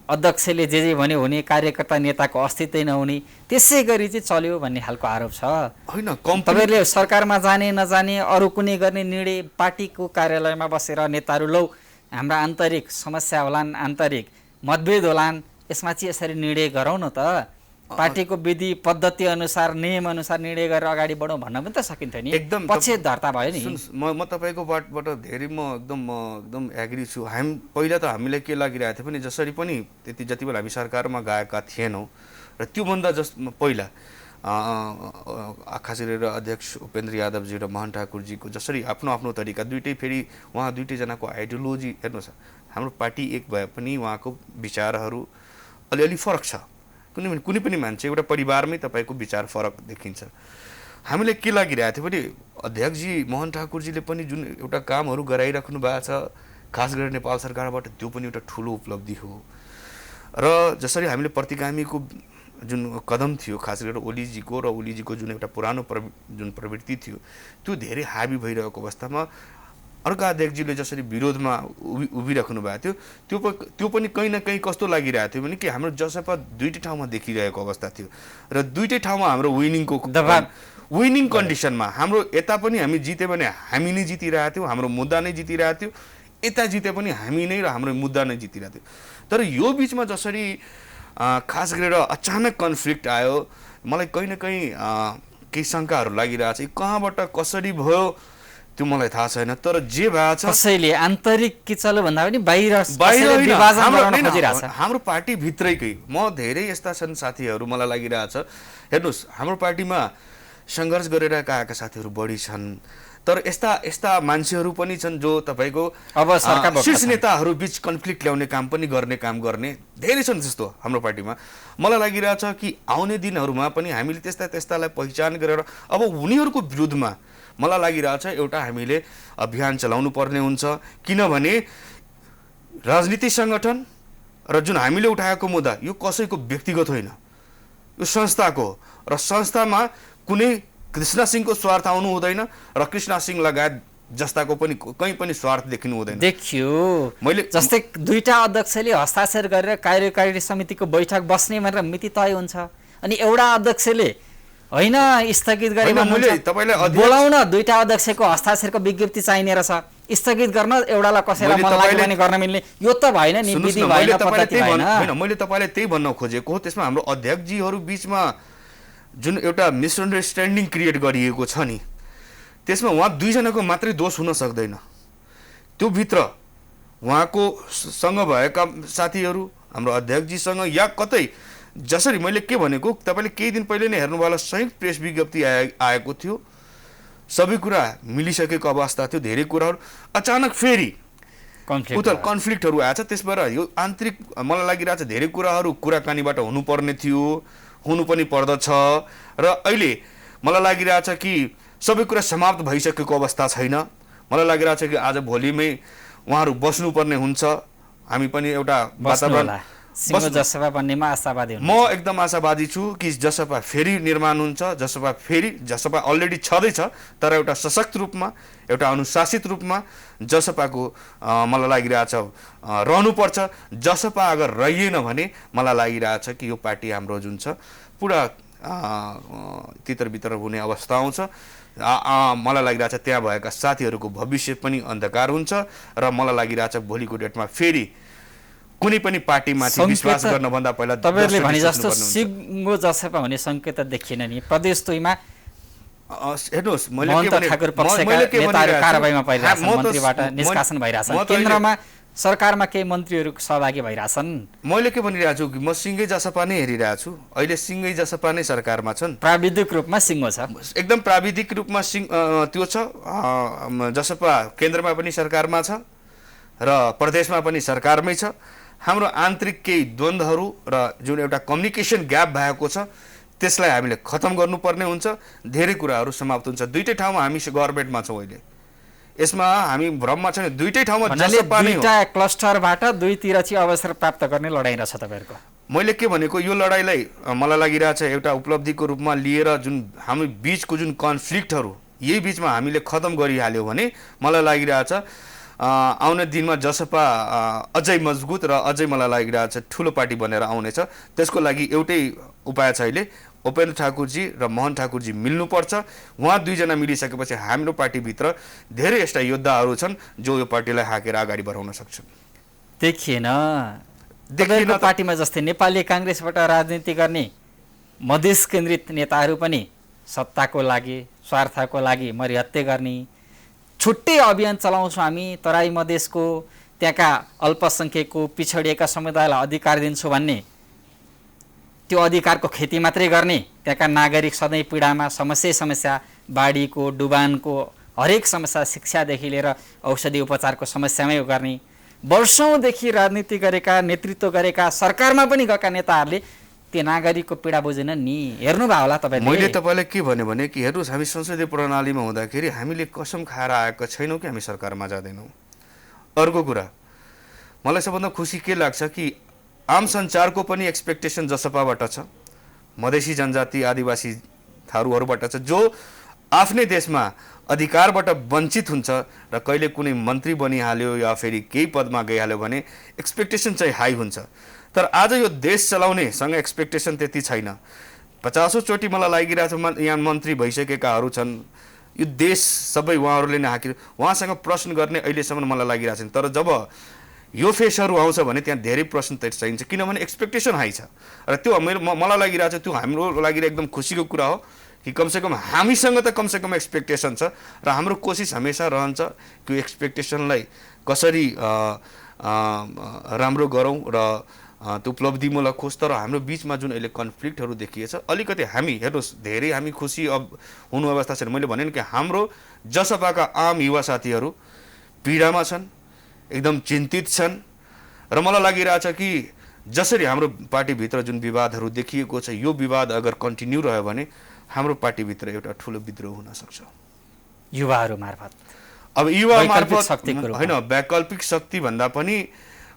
अध्यक्षले जे भन्यो हुने, कार्यकर्ता नेताको अस्तित्वै नहुने, त्यसै गरी चाहिँ चल्यो भन्ने खालको आरोप छ। होइन, तपाईँहरूले सरकारमा जाने नजाने, अरू कुनै गर्ने निर्णय पार्टीको कार्यालयमा बसेर नेताहरू लौ हाम्रा आन्तरिक समस्या होलान्, आन्तरिक मतभेद होलान्, यसमा चाहिँ यसरी निर्णय गरौँ न त, पार्टीको विधि पद्धति अनुसार नियम अनुसार निर्णय गरेर अगाडि बढौँ भन्न पनि त सकिन्थ्यो नि। एकदम पक्षधर्ता भयो नि। म तपाईँको बाटबाट धेरै म एकदम एग्री छु। पहिला त हामीलाई के लागिरहेको थियो भने जसरी पनि जति बेला हामी सरकारमा गएका थिएनौँ र त्योभन्दा पहिला खास गरेर अध्यक्ष उपेन्द्र यादवजी र मोहन ठाकुरजीको जसरी आफ्नो आफ्नो तरिका दुइटै, फेरि उहाँ दुइटैजनाको आइडियोलोजी हेर्नुहोस्, हाम्रो पार्टी एक भए पनि उहाँको विचारहरू अलिअलि फरक छ। कुनै पनि मान्छे एउटा परिवारमै तपाईँको विचार फरक देखिन्छ। हामीले के लागिरहेको थियो भने अध्यक्षजी मोहन ठाकुरजीले पनि जुन एउटा कामहरू गराइराख्नु भएको छ खास गरेर नेपाल सरकारबाट, त्यो पनि एउटा ठुलो उपलब्धि हो। र जसरी हामीले प्रतिगामीको जुन कदम थियो खास गरेर ओलीजीको र ओलीजीको जुन एउटा पुरानो जुन प्रवृत्ति थियो त्यो धेरै हाबी भइरहेको अवस्थामा अर्का अध्यक्षजीले जसरी विरोधमा उभिराख्नु भएको थियो त्यो पनि कहीँ न कहीँ कस्तो लागिरहेको थियो भने कि हाम्रो जसपा दुईटै ठाउँमा देखिरहेको अवस्था थियो र दुईटै ठाउँमा हाम्रो विनिङ कन्डिसनमा हाम्रो यता पनि हामी जित्यो भने हामी नै जितिरहेको थियौँ, हाम्रो मुद्दा नै जितिरहेको थियो, यता जिते पनि हामी नै र हाम्रो मुद्दा नै जितिरहेको थियो। तर यो बिचमा जसरी खास गरेर अचानक कन्फ्लिक्ट आयो, मलाई कहीँ न कहीँ केही शङ्काहरू लागिरहेको छ। कहाँबाट कसरी भयो त्यो मलाई थाहा छैन, तर जे भएको छ कसैले आन्तरिक किचलो भन्दा पनि बाहिर हाम्रो पार्टी भित्रैकै म धेरै यस्ता छन् साथीहरू मलाई लागिरहेछ। हेर्नुहोस्, हाम्रो पार्टीमा सङ्घर्ष गरेर आएका साथीहरू बढी छन्, तर यस्ता मान्छेहरू पनि छन् जो तपाईँको अब शीर्ष नेताहरू बिच कन्फ्लिक्ट ल्याउने काम पनि गर्ने धेरै छन्। जस्तो हाम्रो पार्टीमा मलाई लागिरहेछ कि आउने दिनहरूमा पनि हामीले त्यस्तालाई पहिचान गरेर अब उनीहरूको विरुद्धमा मलाई लागिरहेछ एउटा हामीले अभियान चलाउनु पर्ने हुन्छ। किनभने राजनीतिक सङ्गठन र जुन हामीले उठाएको मुद्दा यो कसैको व्यक्तिगत होइन, यो संस्थाको हो र संस्थामा कुनै कृष्ण सिंहको स्वार्थ आउनु हुँदैन र कृष्ण सिंह लगायत जस्ताको पनि कहीँ पनि स्वार्थ देखिनु हुँदैन। देखियो मैले जस्तै दुईटा अध्यक्षले हस्ताक्षर गरेर कार्यकारिणी समितिको बैठक बस्ने भनेर मिति तय हुन्छ, अनि एउटा अध्यक्षले होइन स्थगित गरे होइन, मैले तपाईँलाई अध्यक्ष- बोलाउन दुईटा अध्यक्षको हस्ताक्षरको विज्ञप्ति चाहिने रहेछ। स्थगित गर्न एउटालाई कसैलाई मन लाग्यो भने गर्न मिल्ने, यो त भएन नि, सुन्नुहोस् विधि न, भएन, पद्धति भएन। होइन, मैले तपाईँलाई त्यही भन्न खोजेको हो। त्यसमा हाम्रो अध्यक्षजीहरू बिचमा जुन एउटा मिसअन्डरस्ट्यान्डिङ क्रिएट गरिएको छ नि, त्यसमा उहाँ दुईजनाको मात्रै दोष हुन सक्दैन। त्यो भित्र उहाँको सँग भएका साथीहरू, हाम्रो अध्यक्षजीसँग या कतै, जसरी मैले के भनेको, तपाईँले केही दिन पहिले नै हेर्नुभयो होला, संयुक्त प्रेस विज्ञप्ति आएको थियो, सबै कुरा मिलिसकेको अवस्था थियो। धेरै कुराहरू अचानक फेरि कन्फ्लिक्टहरू आएछ। त्यसबाट यो आन्तरिक मलाई लागिरहेछ धेरै कुराहरू कुराकानीबाट हुनुपर्ने थियो, हुनु पनि पर्दछ। र अहिले मलाई लागिरहेछ कि सबै कुरा समाप्त भइसकेको अवस्था छैन। मलाई लागिरहेछ कि आज भोलिमै उहाँहरू बस्नुपर्ने हुन्छ। हामी पनि एउटा वातावरण जसपा बन्नेमा आशावादी म एकदम आशावादी छु कि जसपा फेरि निर्माण हुन्छ। जसपा अलरेडी छँदैछ, तर एउटा सशक्त रूपमा, एउटा अनुशासित रूपमा जसपाको मलाई लागिरहेछ रहनुपर्छ। जसपा अगर रहिएन भने मलाई लागिरहेछ कि यो पार्टी हाम्रो जुन छ पुरा तितर-बितर हुने अवस्था आउँछ। मलाई लागिरहेछ त्यहाँ भएका साथीहरूको भविष्य पनि अन्धकार हुन्छ। र मलाई लागिरहेछ भोलिको डेटमा फेरि कुनै पनि पार्टीमाथि विश्वास गर्नभन्दा पहिला तपाईँहरूले भने जस्तो सिङ्गो जसपा हुने सङ्केत त देखिएन नि। प्रदेश 2 मा हेर्नुहोस्, मन्त्रीबाट निष्कासन भइरहेछ, केन्द्रमा सरकारमा केही मन्त्रीहरू सहभागी भइरहेछन्। मैले के भनिरहेको छु कि म सिङ्गै जसपा नै हेरिरहेको छु। अहिले सिङ्गै जसपा नै सरकारमा छन्। प्राविधिक रूपमा सिङ्गो छ, एकदम प्राविधिक रूपमा त्यो छ। जसपा केन्द्रमा पनि सरकारमा छ र प्रदेशमा पनि सरकारमै छ। हाम्रो आन्तरिक केही द्वन्द्वहरू र जुन एउटा कम्युनिकेसन ग्याप भएको छ, त्यसलाई हामीले खतम गर्नुपर्ने हुन्छ। धेरै कुराहरू समाप्त हुन्छ। दुईटै ठाउँमा हामी गभर्मेन्टमा छौँ अहिले। यसमा हामी भ्रममा छैन। दुईटै ठाउँमा जसपा नै हो। दुईटा क्लस्टरबाट दुईतिर चाहिँ अवसर प्राप्त गर्ने लडाइँ रहेछ तपाईँहरूको। मैले के भनेको, यो लडाइँलाई मलाई लागिरहेछ एउटा उपलब्धिको रूपमा लिएर जुन हामी बिचको जुन कन्फ्लिक्टहरू यही बिचमा हामीले खतम गरिहाल्यो भने मलाई लागिरहेछ आउने दिनमा जसपा अझै मजबुत र अझै मलाई लागिरहेछ ठुलो पार्टी बनेर आउनेछ। त्यसको लागि एउटै उपाय छ अहिले, उपेन्द्र ठाकुरजी र मोहन ठाकुरजी मिल्नुपर्छ। उहाँ दुईजना मिलिसकेपछि हाम्रो पार्टीभित्र धेरै यस्ता योद्धाहरू छन् जो यो पार्टीलाई हाकेर अगाडि बढाउन सक्छन्। देखिएन पार्टीमा जस्तै नेपाली काङ्ग्रेसबाट राजनीति गर्ने मधेस केन्द्रित नेताहरू पनि सत्ताको लागि, स्वार्थको लागि मरिहत्ते गर्ने, छुट्टै अभियान चलाउँछौँ हामी, तराई मधेसको त्यहाँका अल्पसङ्ख्यकको पिछडिएका समुदायलाई अधिकार दिन्छु भन्ने, त्यो अधिकारको खेती मात्रै गर्ने, त्यहाँका नागरिक सधैँ पीडामा, समस्या बाढीको, डुबानको हरेक समस्या, शिक्षादेखि लिएर औषधि उपचारको समस्यामै गर्ने, वर्षौँदेखि राजनीति गरेका, नेतृत्व गरेका, सरकारमा पनि गएका नेताहरूले त्यो नागरिकको पीडा बुझेनन् नि। हेर्नुभयो होला तपाईँले। मैले तपाईँलाई के भने कि हेर्नुहोस्, हामी संसदीय प्रणालीमा हुँदाखेरि हामीले कसम खाएर आएका छैनौँ कि हामी सरकारमा जाँदैनौँ। अर्को कुरा, मलाई सबभन्दा खुसी के लाग्छ कि आम सञ्चारको पनि एक्सपेक्टेसन जसपाबाट छ, मधेसी जनजाति, आदिवासी थारूहरूबाट छ, जो आफ्नै देशमा अधिकारबाट वञ्चित हुन्छ र कहिले कुनै मन्त्री बनिहाल्यो या फेरि केही पदमा गइहाल्यो भने एक्सपेक्टेसन चाहिँ हाई हुन्छ। तर आज यो देश चलाउनेसँग एक्सपेक्टेसन त्यति छैन। 50औं चोटि मलाई लागिरहेछ यहाँ मन्त्री भइसकेकाहरू छन्। यो देश सबै उहाँहरूले नै हाकिर उहाँसँग प्रश्न गर्ने अहिलेसम्म मलाई लागिरहेछ। तर जब यो फेसहरू आउँछ भने त्यहाँ धेरै प्रश्न चाहिन्छ, किनभने एक्सपेक्टेसन हाई छ। र त्यो मलाई लागिरहेछ त्यो हाम्रो लागि एकदम खुसीको कुरा हो कि कमसेकम हामीसँग त कमसेकम एक्सपेक्टेसन छ र हाम्रो कोसिस हमेसा रहन्छ त्यो एक्सपेक्टेसनलाई कसरी राम्रो गरौँ र त्यो उपलब्धिमूलक होस्। तर हाम्रो बिचमा जुन अहिले कन्फ्लिक्टहरू देखिएछ, अलिकति हामी हेर्नुहोस् धेरै हामी खुसी अब हुनु अवस्था छैन। मैले भने कि हाम्रो जसपाका आम युवा साथीहरू पीडामा छन्, एकदम चिन्तित छन् र मलाई लागिरहेछ कि जसरी हाम्रो पार्टीभित्र जुन विवादहरू देखिएको छ, यो विवाद अगर कन्टिन्यू रह्यो भने हाम्रो पार्टीभित्र एउटा ठुलो विद्रोह हुन सक्छ युवाहरू मार्फत। अब युवा मार्फत होइन, वैकल्पिक शक्ति भन्दा पनि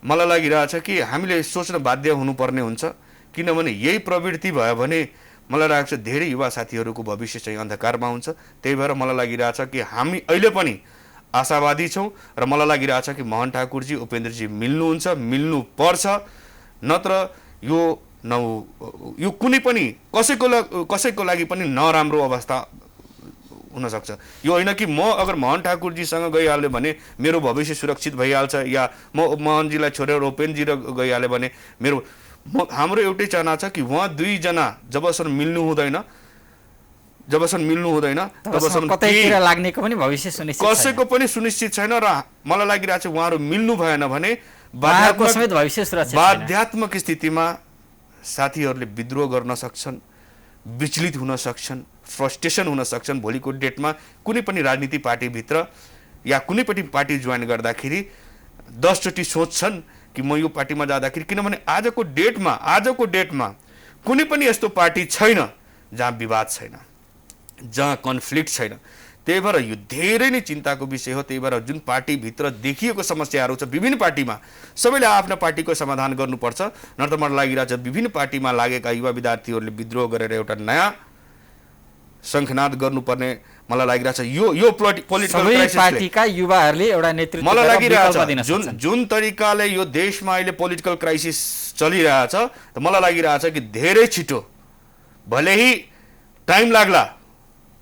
मलाई लागिरहेछ कि हामीले सोच्न बाध्य हुनुपर्ने हुन्छ, किनभने यही प्रवृत्ति भयो भने मलाई लाग्छ धेरै युवा साथीहरूको भविष्य चाहिँ अन्धकारमा हुन्छ। त्यही भएर मलाई लागिरहेछ कि हामी अहिले पनि आशावादी छौँ र मलाई लागिरहेछ कि मोहन ठाकुरजी, उपेन्द्रजी मिल्नुहुन्छ, मिल्नुपर्छ, नत्र यो न यो कुनै पनि कसैको लागि पनि नराम्रो अवस्था हुनसक्छ। यो होइन कि म अगर मोहन ठाकुरजीसँग गइहाल्यो भने मेरो भविष्य सुरक्षित भइहाल्छ, या म मोहनजीलाई छोडेर उपेन्द्रजी गइहाल्यो भने हाम्रो एउटै चाहना छ कि उहाँ दुईजना जबसम्म मिल्नु हुँदैन तबसम्म कतैतिर लाग्नेको पनि भविष्य सुनिश्चित छैन, कसैको पनि सुनिश्चित छैन। र मलाई लागिरहेको छ उहाँहरू मिल्नु भएन भने बाध्यात्मक स्थितिमा साथीहरूले विद्रोह गर्न सक्छन्, विचलित हुन सक्छन्, फ्रस्ट्रेसन हुन सक्छन्। भोलिको डेटमा कुनै पनि राजनीति पार्टीभित्र या कुनै पनि पार्टी जोइन गर्दाखेरि 10 चोटि सोच्छन् कि म यो पार्टीमा जाँदाखेरि, किनभने आजको डेटमा कुनै पनि यस्तो पार्टी छैन जहाँ विवाद छैन, जहाँ कन्फ्लिक्ट छैन। त्यही भएर यो धेरै नै चिन्ताको विषय हो। त्यही भएर जुन पार्टीभित्र देखिएको समस्याहरू छ विभिन्न पार्टीमा, सबैले आफ्नो पार्टीको समाधान गर्नुपर्छ। नत्र मलाई लागिरहेछ विभिन्न पार्टीमा लागेका युवा विद्यार्थीहरूले विद्रोह गरेर एउटा नयाँ शङ्खनाद गर्नुपर्ने मलाई लागिरहेछ। यो पोलिटिकल पार्टीका युवाहरूले एउटा नेतृत्व मलाई लागिरहेछ जुन तरिकाले यो देशमा अहिले पोलिटिकल क्राइसिस चलिरहेछ, त मलाई लागिरहेछ कि धेरै छिटो, भले ही टाइम लाग्ला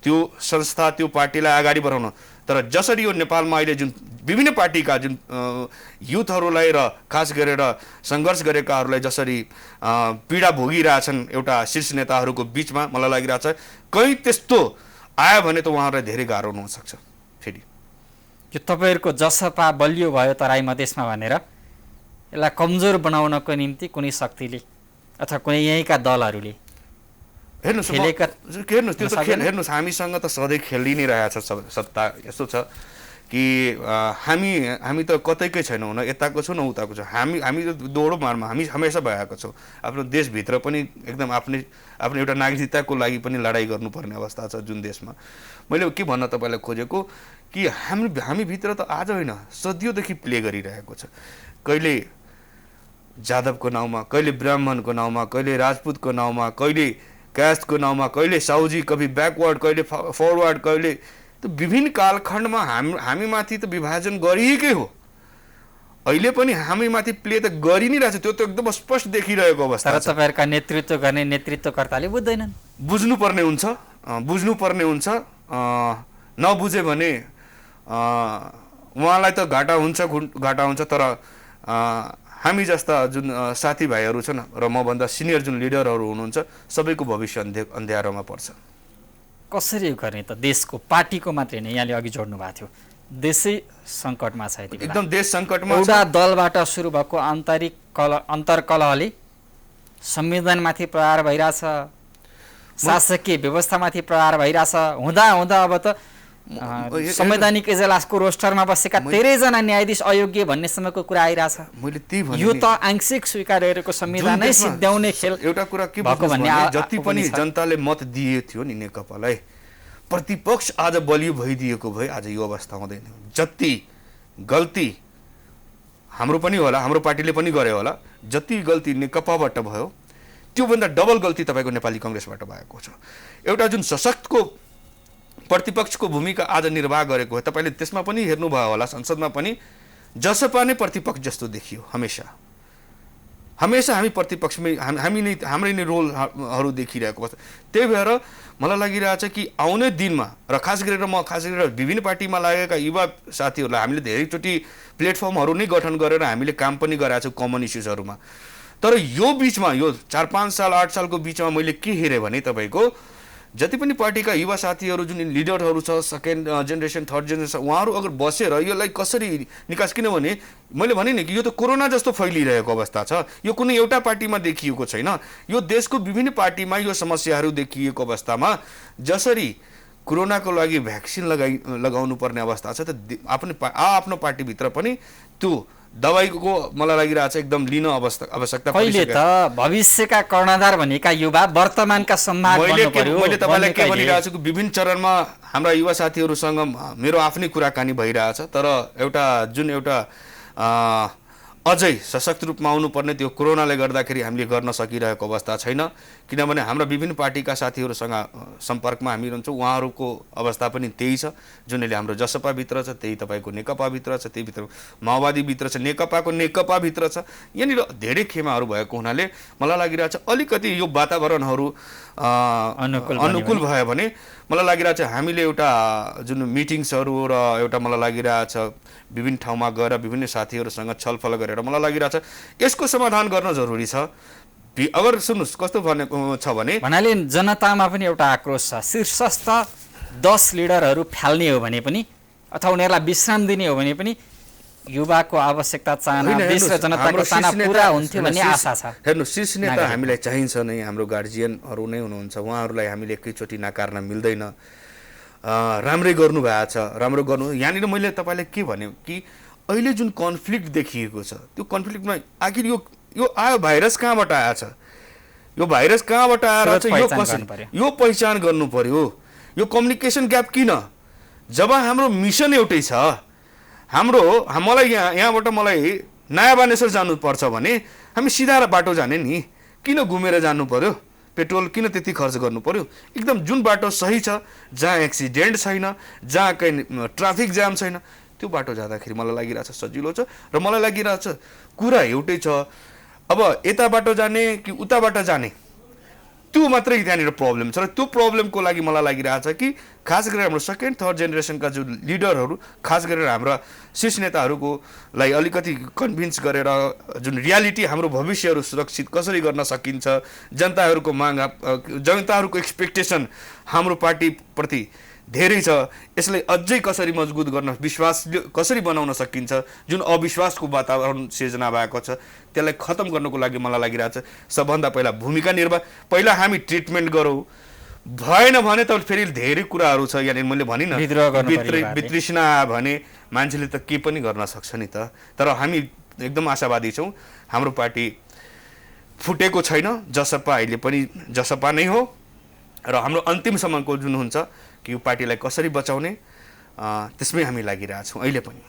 त्यो संस्था त्यो पार्टीलाई अगाडि बढाउन, तर जसरी यो नेपालमा अहिले जुन विभिन्न पार्टीका जुन युथहरूलाई र खास गरेर सङ्घर्ष गरेकाहरूलाई जसरी पीडा भोगिरहेछन् एउटा शीर्ष नेताहरूको बिचमा, मलाई लागिरहेछ कहीँ त्यस्तो आयो भने त उहाँहरूलाई धेरै गाह्रो हुनसक्छ। फेरि यो तपाईँहरूको जसपा बलियो भयो तराई मधेसमा भनेर यसलाई कमजोर बनाउनको निम्ति कुनै शक्तिले अथवा कुनै यहीँका दलहरूले हेर्नुहोस् हामीसँग त सधैँ खेलि नै रहेछ सत्ता। यस्तो छ कि हामी त कतैकै छैनौँ, न यताको छौँ न उताको छौँ। हामी दोहोरो मारमा हामी हमेसा भएका छौँ। आफ्नो देशभित्र पनि एकदम आफ्नो एउटा नागरिकताको लागि पनि लडाइँ गर्नुपर्ने अवस्था छ जुन देशमा। मैले के भन्न तपाईँलाई खोजेको कि हामीभित्र त आज होइन सदियोदेखि प्ले गरिरहेको छ। कहिले जादवको नाउँमा, कहिले ब्राह्मणको नाउँमा, कहिले राजपूतको नाउँमा, कहिले कास्टको नाउँमा, कहिले साउजी, कभी ब्याकवर्ड, कहिले फरवर्ड, कहिले त विभिन्न कालखण्डमा हामीमाथि त विभाजन गरिएकै हो। अहिले पनि हामीमाथि प्ले त गरि नै रहेछ, त्यो त एकदम स्पष्ट देखिरहेको अवस्था छ। तर तपाईँहरूका नेतृत्व गर्ने नेतृत्वकर्ताले बुझ्दैनन्। बुझ्नुपर्ने हुन्छ। नबुझे भने उहाँलाई त घाटा हुन्छ। तर हामी जस्ता जुन साथीभाइहरू छन् र मभन्दा सिनियर जुन लिडरहरू हुनुहुन्छ सबैको भविष्य अन्ध्यारोमा पर्छ। कसरी गर्ने त? देशको पार्टीको मात्रै नै, यहाँले अघि जोड्नु भएको थियो, देशै सङ्कटमा छ। एकदम देश सङ्कटमा छ। एउटा दलबाट सुरु भएको अन्तर्कलहले संविधानमाथि प्रहार भइरहेछ, शासकीय व्यवस्थामाथि प्रहार भइरहेछ। हुँदा अब त संवैधानिक इजलासको रोस्टरमा बसेका 13 जना न्यायाधीश अयोग्य भन्ने समयको कुरा आइरहेछ। यो त आंशिक स्वीकार गरेको संविधानै सिद्ध्याउने खेल एउटा कुरा के भएको भन्ने, जति पनि जनताले मत दिए थियो नि नेकपालाई, प्रतिपक्ष आज बलियो भइदिएको भए आज यो अवस्था हुँदैन। जति गल्ती हाम्रो पनि होला, हाम्रो पार्टीले पनि गर्यो होला, जति गल्ती नेकपाबाट भयो त्योभन्दा डबल गल्ती तपाईँको नेपाली कङ्ग्रेसबाट भएको छ। एउटा जुन सशक्तको प्रतिपक्षको भूमिका आज निर्वाह गरेको हो, तपाईँले त्यसमा पनि हेर्नुभयो होला, संसदमा पनि जसपा नै प्रतिपक्ष जस्तो देखियो। हमेसा हामी प्रतिपक्षमै हाम्रै नै रोलहरू देखिरहेको छ। त्यही भएर मलाई लागिरहेछ कि आउने दिनमा र खास गरेर विभिन्न पार्टीमा लागेका युवा साथीहरूलाई हामीले धेरैचोटि प्लेटफर्महरू नै गठन गरेर हामीले काम पनि गराएको छौँ कमन इस्युजहरूमा। तर यो बिचमा यो 4-5 साल 8 सालको बिचमा मैले के हेरेँ भने तपाईँको जति पनि पार्टीका युवा साथीहरू जुन लिडरहरू छ, सेकेन्ड जेनेरेसन, थर्ड जेनेरेसन, उहाँहरू अगर बसेर यसलाई कसरी निकास, किनभने मैले भने नि कि यो त कोरोना जस्तो फैलिरहेको अवस्था छ। यो कुनै एउटा पार्टीमा देखिएको छैन, यो देशको विभिन्न पार्टीमा यो समस्याहरू देखिएको अवस्थामा जसरी कोरोनाको लागि भ्याक्सिन लगाउनु पर्ने अवस्था छ, त आफ्नो पार्टीभित्र पनि त्यो दबाईको मलाई लागिरहेछ एकदम लिन आवश्यकता। पहिले त भविष्यका कर्णधार भनेका युवा वर्तमानका सम्मान बन्नु पर्यो। मैले तपाईँलाई के भनिरहेको छु कि विभिन्न चरणमा हाम्रा युवा साथीहरूसँग मेरो आफ्नै कुराकानी भइरहेछ। तर एउटा अझै सशक्त रूपमा आउनुपर्ने त्यो कोरोनाले गर्दाखेरि हामीले गर्न सकिरहेको अवस्था छैन। किनभने हाम्रा विभिन्न पार्टीका साथीहरूसँग सम्पर्कमा हामी रहन्छौँ, उहाँहरूको अवस्था पनि त्यही छ। जुनले हाम्रो जसपाभित्र छ, त्यही तपाईँको नेकपाभित्र छ, त्यहीभित्र माओवादीभित्र छ, नेकपाको नेकपाभित्र छ। यहाँनिर धेरै खेमाहरू भएको हुनाले मलाई लागिरहेछ अलिकति यो वातावरणहरू अनुकूल भयो भने मलाई लागिरहेछ हामीले एउटा जुन मिटिङ्सहरू र एउटा मलाई लागिरहेछ विभिन्न ठाउँमा गएर विभिन्न साथीहरूसँग छलफल गरेर मलाई लागिरहेछ यसको समाधान गर्न जरुरी छ। अगर सुन्नुहोस् कस्तो भनेको छ भने भन्नाले जनतामा पनि एउटा आक्रोश छ, शीर्षस्थ 10 लिडरहरू फाल्ने हो भने पनि अथवा उनीहरूलाई विश्राम दिने हो भने पनि युवाको आवश्यकता चाहना देश र जनताको चाहना पुरा हुन्थ्यो भन्ने आशा छ। हेर्नु शीर्ष नेता हामीलाई चाहिन्छ नै, हाम्रो गार्जियनहरू नै हुनुहुन्छ, उहाँहरूलाई हामीले एकैचोटि नाकार्न मिल्दैन। राम्रै गर्नुभएको छ, राम्रो गर्नु। यहाँनिर मैले तपाईँलाई के भने कि अहिले जुन कन्फ्लिक्ट देखिएको छ त्यो कन्फ्लिक्टमा आखिर यो आयो भाइरस कहाँबाट आएछ, यो भाइरस कहाँबाट आएर छ यो पहिचान गर्नु पर्यो। यो कम्युनिकेसन ग्याप किन? जब हाम्रो मिसन एउटै छ, मलाई यहाँबाट मलाई नयाँ बानेश्वर जानुपर्छ भने हामी सिधा बाटो जाने नि, किन घुमेर जानु पर्यो? पेट्रोल किन त्यति खर्च गर्नु पर्यो? एकदम जुन बाटो सही छ, जहाँ एक्सिडेन्ट छैन, जहाँ कहीँ ट्राफिक जाम छैन, त्यो बाटो जाँदाखेरि मलाई लागिरहेछ सजिलो छ। र मलाई लागिरहेछ कुरा एउटै छ, अब यता बाटो जाने कि उताबाट जाने त्यो मात्रै त्यहाँनिर प्रब्लम छ। र त्यो प्रब्लमको लागि मलाई लागिरहेछ कि खास गरेर हाम्रो सेकेन्ड थर्ड जेनेरेसनका जो लिडरहरू, खास गरेर हाम्रा शीर्ष नेताहरूलाई अलिकति कन्भिन्स गरेर जुन रियालिटी हाम्रो भविष्यहरू सुरक्षित कसरी गर्न सकिन्छ, जनताहरूको माग, जनताहरूको एक्सपेक्टेसन हाम्रो पार्टीप्रति धेरै छ, यसलाई अझै कसरी मजबुत गर्न, विश्वास कसरी बनाउन सकिन्छ, जुन अविश्वासको वातावरण सिर्जना भएको छ त्यसलाई खतम गर्नको लागि मलाई लागिरहेछ सबभन्दा पहिला भूमिका निर्वाह, पहिला हामी ट्रिटमेन्ट गरौँ। भएन भने त फेरि धेरै कुराहरू छ। यहाँनिर मैले भनिनँ वितृष्णा भने मान्छेले त के पनि गर्न सक्छ नि त। तर हामी एकदम आशावादी छौँ, हाम्रो पार्टी फुटेको छैन, जसपा अहिले पनि जसपा नै हो। र हाम्रो अन्तिमसम्मको जुन हुन्छ कि यो पार्टीलाई कसरी बचाउने त्यसमै हामी लागिरहेछौँ अहिले पनि।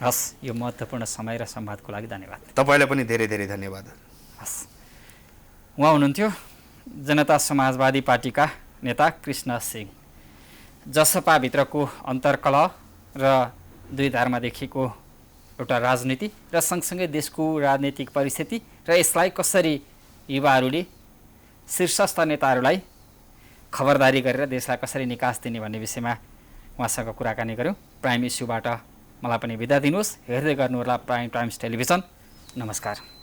हस्, यो महत्त्वपूर्ण समय र संवादको लागि धन्यवाद। तपाईँलाई पनि धेरै धेरै धन्यवाद। हस्, उहाँ हुनुहुन्थ्यो जनता समाजवादी पार्टीका नेता कृष्ण सिंह। जसपाभित्रको अन्तर्कलह र दुई धारमा देखिएको एउटा राजनीति र सँगसँगै देशको राजनीतिक परिस्थिति र यसलाई कसरी युवाहरूले शीर्षस्थ नेताहरूलाई खबरदारी गरेर देशलाई कसरी निकास दिने भन्ने विषयमा उहाँसँग कुराकानी गऱ्यौँ। प्राइम इस्युबाट मलाई पनि बिदा दिनुहोस्। हेर्दै गर्नुहोला प्राइम टाइम्स टेलिभिजन। नमस्कार।